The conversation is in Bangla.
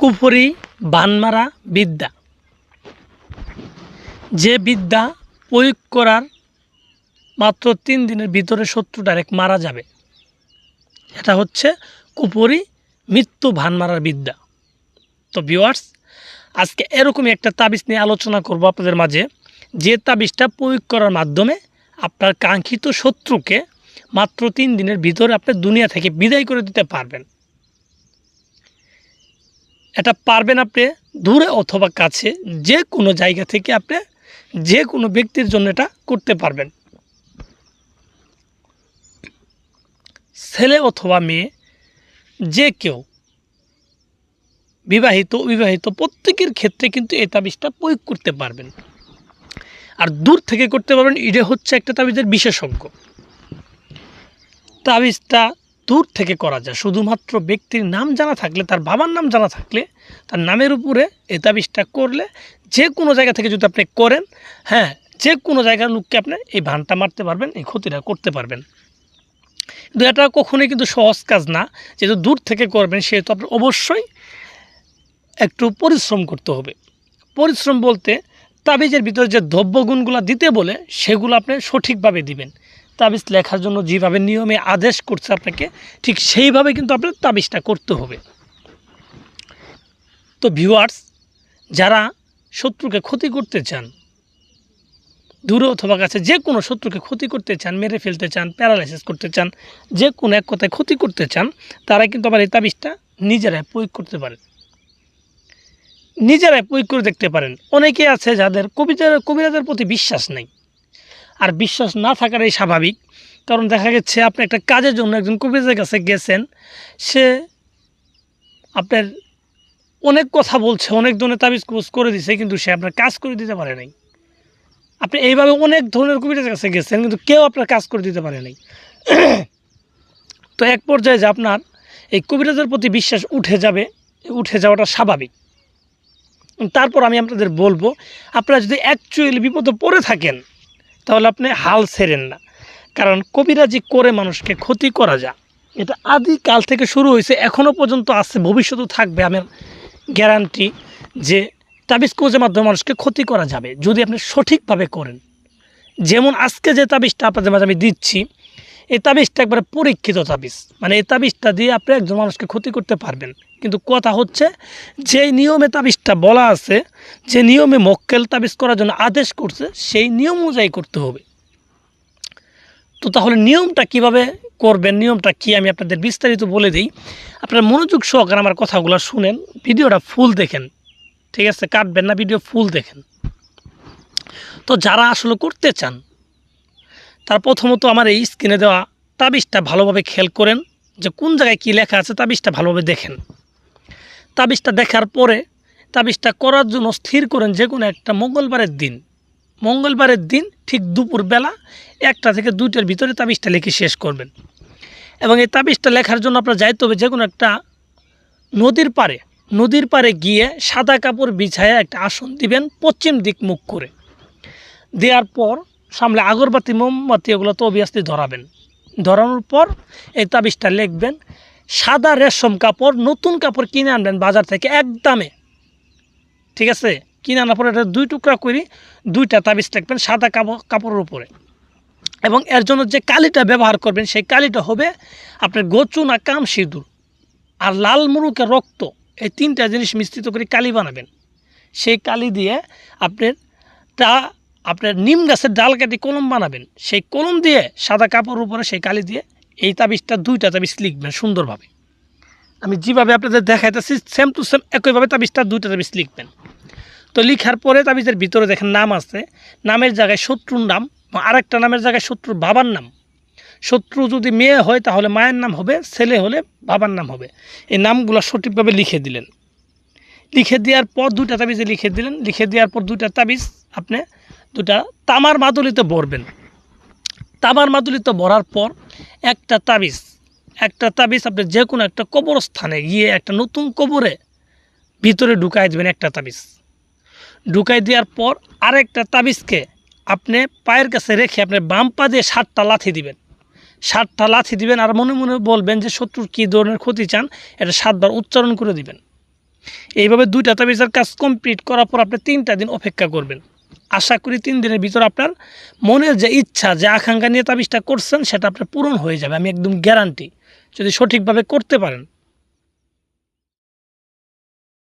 কুফরি বানমারা বিদ্যা, যে বিদ্যা প্রয়োগ করার মাত্র 3 দিনের ভিতরে শত্রু ডাইরেক্ট মারা যাবে। এটা হচ্ছে কুফরি মৃত্যু ভান মারার বিদ্যা। তো ভিউয়ার্স, আজকে এরকমই একটা তাবিজ নিয়ে আলোচনা করব আপনাদের মাঝে, যে তাবিজটা প্রয়োগ করার মাধ্যমে আপনার কাঙ্ক্ষিত শত্রুকে মাত্র 3 দিনের ভিতরে আপনি দুনিয়া থেকে বিদায় করে দিতে পারবেন। এটা পারবেন আপনি দূরে অথবা কাছে, যে কোনো জায়গা থেকে আপনি যে কোনো ব্যক্তির জন্য এটা করতে পারবেন। ছেলে অথবা মেয়ে, যে কেউ, বিবাহিত অবিবাহিত, প্রত্যেকের ক্ষেত্রে কিন্তু এই তাবিজটা প্রয়োগ করতে পারবেন। আর দূর থেকে করতে পারবেন, এটা হচ্ছে একটা তাবিজের বিশেষজ্ঞ। তাবিজটা দূর থেকে করা যায়, শুধুমাত্র ব্যক্তির নাম জানা থাকলে, তার বাবার নাম জানা থাকলে, তার নামের উপরে এই তাবিজটা করলে, যে কোনো জায়গা থেকে যদি আপনি করেন, যে কোনো জায়গার লোককে আপনি এই ভানটা মারতে পারবেন, এই ক্ষতিটা করতে পারবেন। কিন্তু এটা কখনোই কিন্তু সহজ কাজ না। যেহেতু দূর থেকে করবেন, সেহেতু আপনার অবশ্যই একটু পরিশ্রম করতে হবে। পরিশ্রম বলতে তাবিজের ভিতরে যে দ্রব্যগুণগুলো দিতে বলে, সেগুলো আপনি সঠিকভাবে দিবেন। তাবিজ লেখার জন্য যেভাবে নিয়মে আদেশ করছে আপনাকে, ঠিক সেইভাবে কিন্তু আপনার তাবিজটা করতে হবে। তো ভিউয়ার্স, যারা শত্রুকে ক্ষতি করতে চান, দূরে অথবা কাছে যে কোনো শত্রুকে ক্ষতি করতে চান, মেরে ফেলতে চান, প্যারালাইসিস করতে চান, যে কোনো এক কথায় ক্ষতি করতে চান, তারা কিন্তু আবার এই তাবিজটা নিজেরাই প্রয়োগ করতে পারেন, নিজেরাই প্রয়োগ করে দেখতে পারেন। অনেকে আছে যাদের কবিরাজের প্রতি বিশ্বাস নেই, আর বিশ্বাস না থাকাটাই স্বাভাবিক। কারণ দেখা গেছে আপনি একটা কাজের জন্য একজন কবিরাজের কাছে গেছেন, সে আপনার অনেক কথা বলছে, অনেক ধরনের তাবিজ করে দিছে, কিন্তু সে আপনার কাজ করে দিতে পারে নাই। আপনি এইভাবে অনেক ধরনের কবিরাজের কাছে গেছেন, কিন্তু কেউ আপনার কাজ করে দিতে পারে নাই। তো এক পর্যায়ে যে আপনার এই কবিরাজের প্রতি বিশ্বাস উঠে যাওয়াটা স্বাভাবিক। তারপর আমি আপনাদের বলবো, আপনারা যদি অ্যাকচুয়ালি বিপদে পড়ে থাকেন, তাহলে আপনি হাল ছেড়েন না। কারণ কবিরাজি করে মানুষকে ক্ষতি করা যায়, এটা আদিকাল থেকে শুরু হয়েছে, এখনও পর্যন্ত আছে, ভবিষ্যতেও থাকবে। আমার গ্যারান্টি যে তাবিজ কোজের মাধ্যমে মানুষকে ক্ষতি করা যাবে, যদি আপনি সঠিকভাবে করেন। যেমন আজকে যে তাবিজটা আপনাদের মাঝে আমি দিচ্ছি, এই তাবিজটা একবারে পরীক্ষিত তাবিজ। মানে এই তাবিজটা দিয়ে আপনি একজন মানুষকে ক্ষতি করতে পারবেন। কিন্তু কথা হচ্ছে, যে নিয়মে তাবিজটা বলা আছে, যে নিয়মে মক্কেল তাবিজ করার জন্য আদেশ করছে, সেই নিয়ম অনুযায়ী করতে হবে। তো তাহলে নিয়মটা কিভাবে করবেন, নিয়মটা কি, আমি আপনাদের বিস্তারিত বলে দিই। আপনারা মনোযোগ সহকারে আমার কথাগুলো শুনেন, ভিডিওটা ফুল দেখেন, ঠিক আছে? কাটবেন না, ভিডিও ফুল দেখেন। তো যারা আসলে করতে চান, তার প্রথমত আমার এই স্ক্রিনে দেওয়া তাবিজটা ভালোভাবে খেয়াল করেন, যে কোন জায়গায় কী লেখা আছে, তাবিজটা ভালোভাবে দেখেন। তাবিজটা দেখার পরে তাবিজটা করার জন্য স্থির করেন যে কোনো একটা মঙ্গলবারের দিন ঠিক দুপুরবেলা 1টা থেকে 2টার ভিতরে তাবিজটা লিখে শেষ করবেন। এবং এই তাবিজটা লেখার জন্য আপনার যাইতে হবে যে কোনো একটা নদীর পাড়ে গিয়ে সাদা কাপড় বিছায় একটা আসন দিবেন, পশ্চিম দিক মুখ করে। দেওয়ার পর সামনে আগরবাতি, মোমবাতি, এগুলো তো অবভিয়াসলি ধরাবেন। ধরানোর পর এই তাবিজটা লিখবেন। সাদা রেশম কাপড়, নতুন কাপড় কিনে আনবেন বাজার থেকে একদমে, ঠিক আছে? কিনে আনার পরে এটা 2 টুকরা করে 2টা তাবিজ লিখবেন সাদা কাপড়ের উপরে। এবং এর জন্য যে কালিটা ব্যবহার করবেন, সেই কালিটা হবে আপনার গোচুনা কাম সিঁদুর আর লাল মুরুকের রক্ত, এই 3টা জিনিস মিশ্রিত করে কালি বানাবেন। সেই কালি দিয়ে আপনার নিম গাছের ডাল কেটে কলম বানাবেন। সেই কলম দিয়ে সাদা কাপড়ের উপরে সেই কালি দিয়ে এই তাবিজটা 2টা তাবিজ লিখবেন সুন্দরভাবে। আমি যেভাবে আপনাদের দেখাইতেছি সেম টু সেম একইভাবে তাবিজটা 2টা তাবিজ লিখবেন। তো লিখার পরে তাবিজের ভিতরে দেখেন নাম আছে, নামের জায়গায় শত্রুর নাম, আরেকটা নামের জায়গায় শত্রুর বাবার নাম। শত্রু যদি মেয়ে হয় তাহলে মায়ের নাম হবে, ছেলে হলে বাবার নাম হবে। এই নামগুলো সঠিকভাবে লিখে দিলেন। লিখে দেওয়ার পর 2টা তাবিজে লিখে দিলেন। লিখে দেওয়ার পর 2টা তাবিজ আপনি 2টা তামার মাদুলিতে ভরবেন। তামার মাদুলিতে ভরার পর একটা তাবিজ আপনি যে কোনো একটা কবরস্থানে গিয়ে একটা নতুন কবরে ভিতরে ঢুকাই দেবেন। একটা তাবিজ ঢুকাই দেওয়ার পর আরেকটা তাবিজকে আপনি পায়ের কাছে রেখে আপনি বাম পা দিয়ে 7টা লাথি দিবেন। 7টা লাথি দিবেন আর মনে মনে বলবেন যে শত্রুর কী ধরনের ক্ষতি চান, এটা 7বার উচ্চারণ করে দিবেন। এইভাবে 2টা তাবিজের কাজ কমপ্লিট করার পর আপনি 3টা দিন অপেক্ষা করবেন। আশা করি 3 দিনের ভিতর আপনার মনের যে ইচ্ছা, যে আকাঙ্ক্ষা নিয়ে তাবিজটা করছেন সেটা আপনার পূরণ হয়ে যাবে, আমি একদম গ্যারান্টি, যদি সঠিকভাবে করতে পারেন।